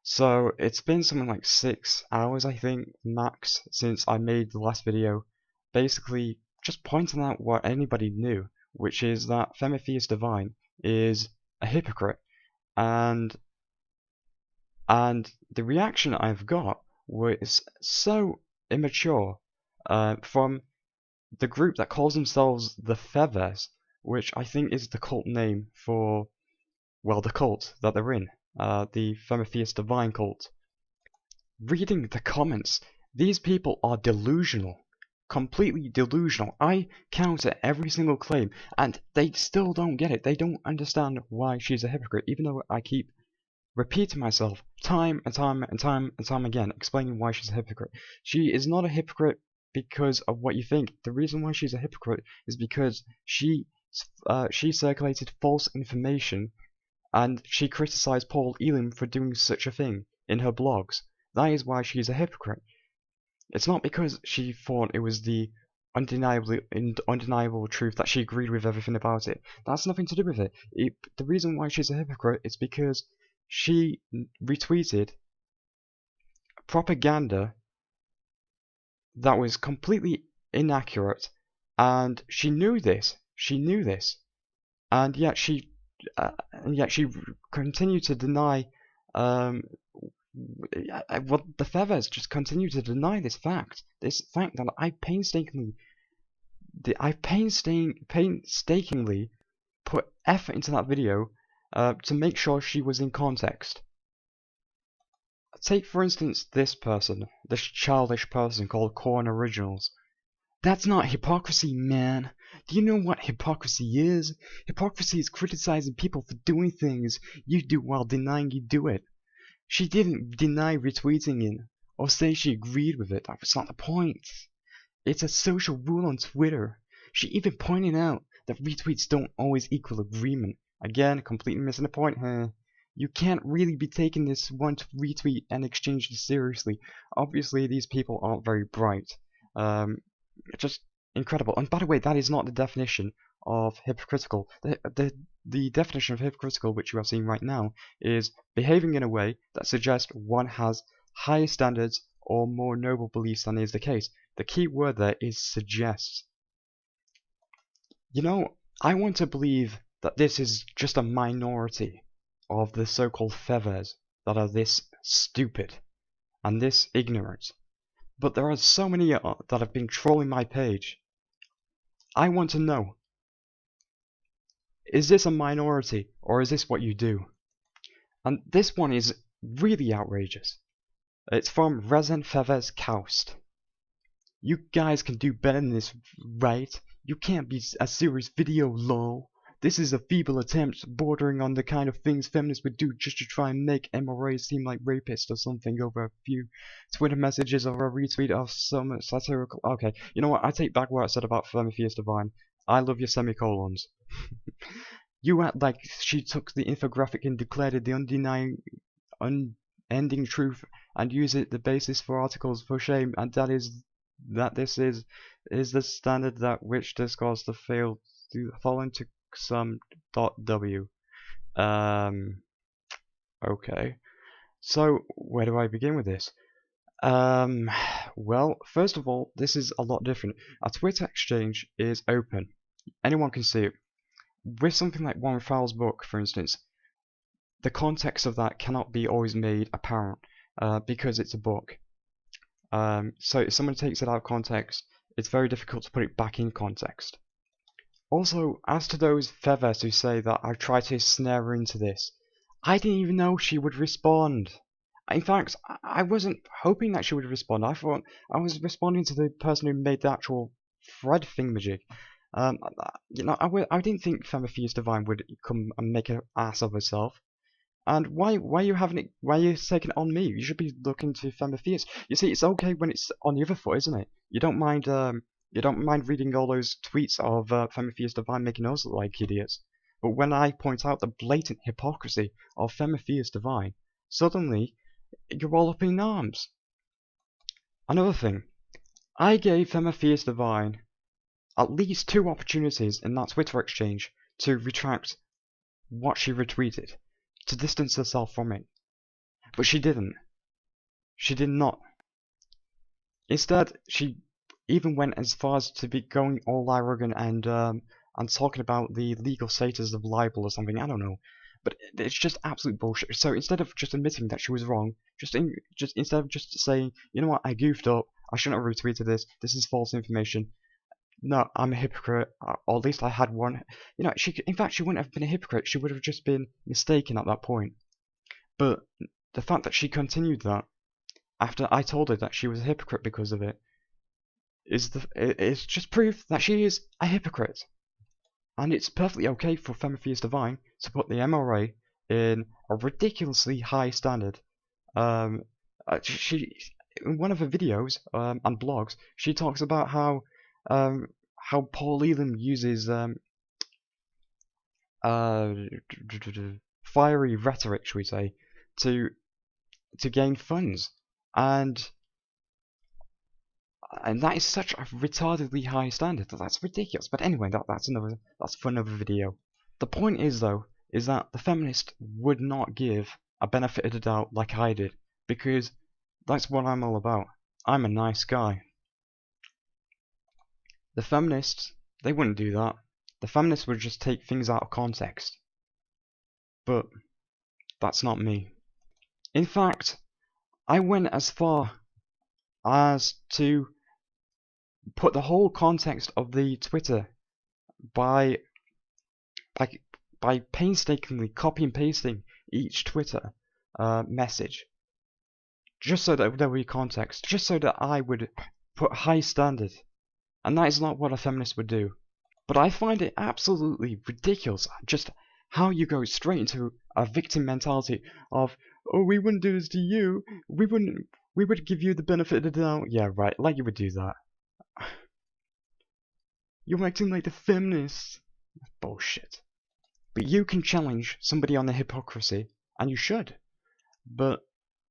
So it's been something like 6 hours, I think, max, since I made the last video, basically just pointing out what anybody knew, which is that Femitheist Divine is a hypocrite, and the reaction I've got was so immature from the group that calls themselves the Fethez, which I think is the cult name for, well, the cult that they're in, the Femitheist Divine cult. Reading the comments, these people are delusional. Completely delusional. I counter every single claim, and they still don't get it. They don't understand why she's a hypocrite, even though I keep repeating myself time and time and time and time again, explaining why she's a hypocrite. She is not a hypocrite because of what you think. The reason why she's a hypocrite is because she circulated false information, and she criticized Paul Elam for doing such a thing in her blogs. That is why she's a hypocrite. It's not because she thought it was the undeniable truth that she agreed with everything about it. That's nothing to do with it. The reason why she's a hypocrite is because she retweeted propaganda that was completely inaccurate, and she knew this. She knew this, and yet she continued to deny. Well, the Fethez just continue to deny this fact that I painstakingly put effort into that video to make sure she was in context. Take for instance this childish person called Corn Originals. That's not hypocrisy, man. Do you know what hypocrisy is? Hypocrisy is criticizing people for doing things you do while denying you do it. She didn't deny retweeting it, or say she agreed with it. That was not the point. It's a social rule on Twitter. She even pointed out that retweets don't always equal agreement. Again, completely missing the point here. You can't really be taking this one retweet and exchange it seriously. Obviously, these people aren't very bright. Just incredible. And by the way, that is not the definition of hypocritical. The definition of hypocritical, which you are seeing right now, is behaving in a way that suggests one has higher standards or more noble beliefs than is the case. The key word there is suggests. You know, I want to believe that this is just a minority of the so-called Fethez that are this stupid and this ignorant. But there are so many that have been trolling my page. I want to know, is this a minority, or is this what you do? And this one is really outrageous. It's from Resident Fethez Coust. You guys can do better than this, right? You can't be a serious video, lol. This is a feeble attempt bordering on the kind of things feminists would do just to try and make MRAs seem like rapists or something over a few Twitter messages or a retweet of some satirical... Okay, you know what? I take back what I said about Femitheist Divine. I love your semicolons. You act like she took the infographic and declared it the unending truth and used it the basis for articles for shame, and that this is the standard that which discourse the failed to fall into some .w. Okay. So where do I begin with this? Well, first of all, this is a lot different. Our Twitter exchange is open. Anyone can see it. With something like Warren Fowler's book, for instance, the context of that cannot be always made apparent because it's a book. So if someone takes it out of context, it's very difficult to put it back in context. Also, as to those Fethez who say that I tried to snare her into this, I didn't even know she would respond. In fact, I wasn't hoping that she would respond. I thought I was responding to the person who made the actual thread thingamajig. You know, I didn't think Femitheist Divine would come and make an ass of herself. And why are you taking it on me? You should be looking to Femitheist. You see, it's okay when it's on the other foot, isn't it? You don't mind reading all those tweets of Femitheist Divine making us look like idiots. But when I point out the blatant hypocrisy of Femitheist Divine, suddenly you're all up in arms. Another thing, I gave Femitheist Divine at least 2 opportunities in that Twitter exchange to retract what she retweeted, to distance herself from it. But she didn't. She did not. Instead, she even went as far as to be going all arrogant and talking about the legal status of libel or something. I don't know, but it's just absolute bullshit. So instead of just admitting that she was wrong, just instead of just saying, you know what, I goofed up, I shouldn't have retweeted this. This is false information. No, I'm a hypocrite, or at least I had one. You know, in fact, she wouldn't have been a hypocrite. She would have just been mistaken at that point. But the fact that she continued that after I told her that she was a hypocrite because of it is just proof that she is a hypocrite. And it's perfectly okay for Femitheist Divine to put the MRA in a ridiculously high standard. She in one of her videos and blogs, she talks about how Paul Elam uses fiery rhetoric, shall we say, to gain funds, and that is such a retardedly high standard that that's ridiculous. But anyway, that's for another video. The point is though, is that the feminist would not give a benefit of the doubt like I did, because that's what I'm all about. I'm a nice guy. The feminists, they wouldn't do that. The feminists would just take things out of context. But that's not me. In fact, I went as far as to put the whole context of the Twitter by painstakingly copy and pasting each Twitter message, just so that there would be context, just so that I would put high standard, and that is not what a feminist would do. But I find it absolutely ridiculous just how you go straight into a victim mentality of, oh, we wouldn't do this to you, we would give you the benefit of the doubt. Yeah, right, like you would do that. You're acting like the feminists. Bullshit. But you can challenge somebody on their hypocrisy, and you should. But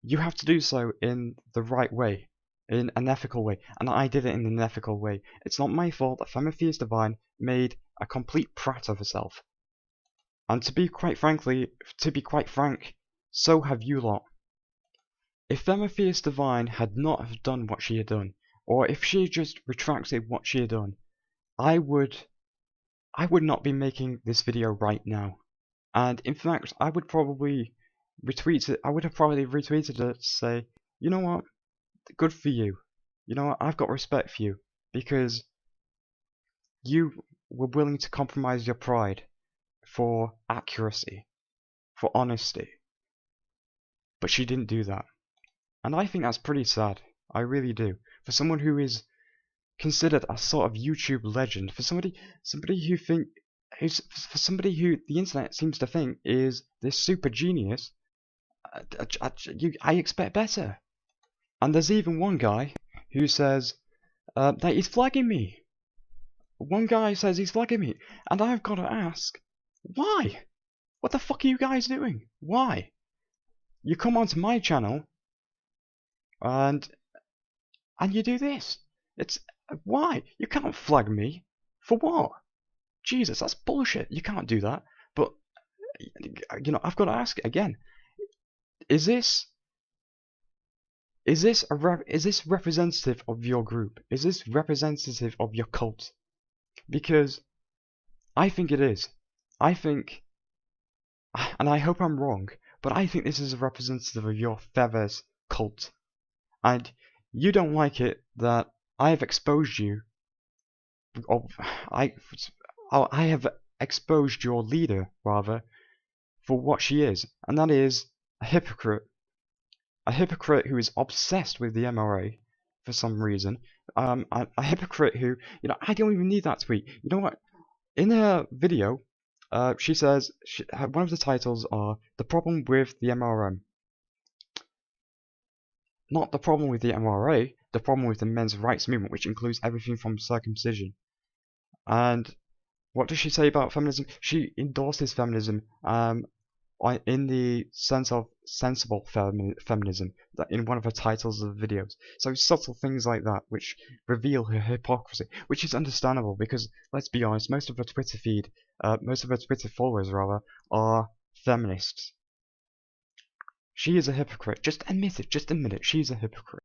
you have to do so in the right way, in an ethical way, and I did it in an ethical way. It's not my fault that Femitheist Divine made a complete prat of herself. And to be quite frank, so have you lot. If Femitheist Divine had not have done what she had done, or if she had just retracted what she had done, I would not be making this video right now. And in fact, I would probably retweet it. I would have probably retweeted it to say, you know what, good for you. You know what, I've got respect for you, because you were willing to compromise your pride for accuracy, for honesty. But she didn't do that. And I think that's pretty sad. I really do. For someone who is considered a sort of YouTube legend, for somebody who the internet seems to think is this super genius, I expect better. And there's even one guy who says that he's flagging me. One guy says he's flagging me, and I've got to ask, why? What the fuck are you guys doing? Why? You come onto my channel and you do this. It's why? You can't flag me. For what? Jesus, that's bullshit. You can't do that. But you know, I've got to ask it again. Is this representative of your group? Is this representative of your cult? Because I think it is. I think, and I hope I'm wrong, but I think this is a representative of your Fethez cult. And you don't like it that I have exposed you, or I have exposed your leader, rather, for what she is, and that is a hypocrite. A hypocrite who is obsessed with the MRA for some reason. A hypocrite who, you know, I don't even need that tweet. You know what? In her video, she says, one of the titles are "The Problem with the MRM." Not the problem with the MRA, the problem with the men's rights movement, which includes everything from circumcision. And what does she say about feminism? She endorses feminism in the sense of sensible feminism, that in one of her titles of the videos. So subtle things like that, which reveal her hypocrisy, which is understandable because, let's be honest, most of her Twitter feed, most of her Twitter followers rather, are feminists. She is a hypocrite. Just admit it. Just admit it. She's a hypocrite.